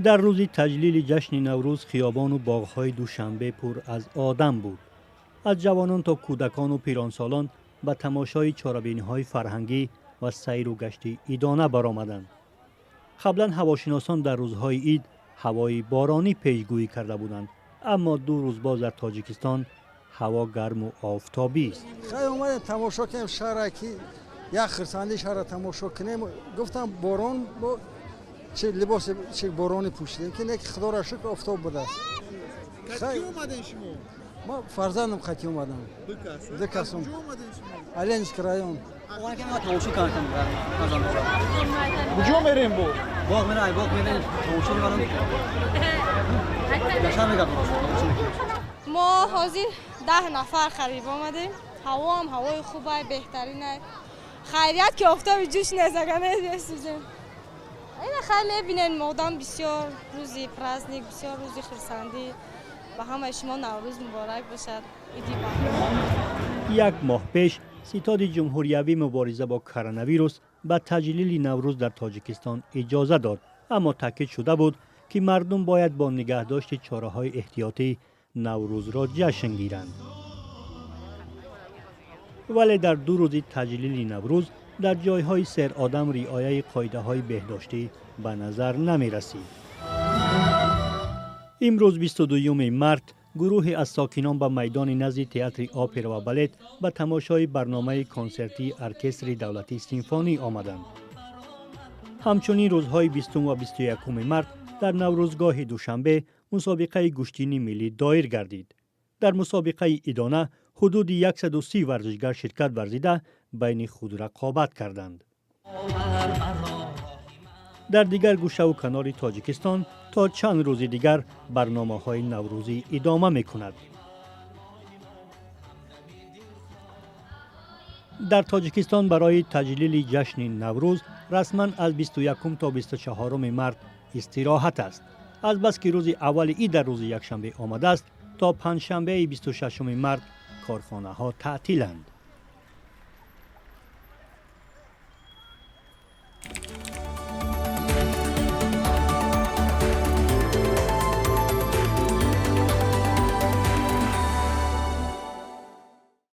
در روز تجلیل جشن نوروز خیابان و باغ‌های دوشنبه پر از آدم بود. از جوانان تا کودکان و پیرانسالان به تماشای چاره‌بینی‌های فرهنگی و سیر و گشت عیدانه برآمدند. قبلا هواشناسان در روزهای عید هوای بارانی پیشگویی کرده بودند، اما 2 روز باز در تاجیکستان هوا گرم و آفتابی است. خیلی اومدیم تماشا کنیم شهر که یک خرسندی شهر تماشا کنیم. گفتم باران با چه لباس چه بارانی پوشیدیم که نه خدا را شکر آفتاب بوده است. کی اومدین شما؟ ما فرزندم خطی اومدم. دو کسم. کجا اومدین شما؟ الینسک رایون. تماشا کردم. کجا میریم بو؟ باغ میریم تماشا میکنم. نشان میگم. ما حاضر 10 نفر خریب آمدیم. هوا هم هوای خوبه، بهترینه. خیریت که آفتاب جوش نزدگانه بسوزیم. این خیلی میبینین مادام بسیار روزی پرزنیک، بسیار روزی خرسندی و همه شما نوروز مبارک باشد. ایدی با. 1 ماه پیش ستاد جمهوریوی مبارزه با کرونا ویروس به تجلیل نوروز در تاجیکستان اجازه داد، اما تاکید شده بود که مردم باید با نگهداشت چاره‌های احتیاطی نوروز را جشن گیرند. ولی در 2 روز تجلیل نوروز در جایهای سیر آدم رعایت قاعده‌های بهداشتی به نظر نمی رسید. امروز 22 مارس گروهی از ساکنان به میدان نزد تئاتر اپرا و بالت به تماشای برنامه کنسرتی ارکستر دولتی سیمفونی آمدند. همچنین روزهای 20 و 21 مارس در نوروزگاه دوشنبه مسابقه گشتینی ملی دایر گردید. در مسابقه ادانه حدود 130 ورزشگر شرکت ورزیده بین خود رقابت کردند. در دیگر گوشه و کنار تاجیکستان تا چند روز دیگر برنامه‌های نوروزی ادامه می‌کند. در تاجیکستان برای تجلیل جشن نوروز رسما از 21 تا 24 مارس استراحت است. از بس که روز اول عید در روز یکشنبه آمده است تا پنجشنبه 26 مارس کارخانه‌ها تعطیلند.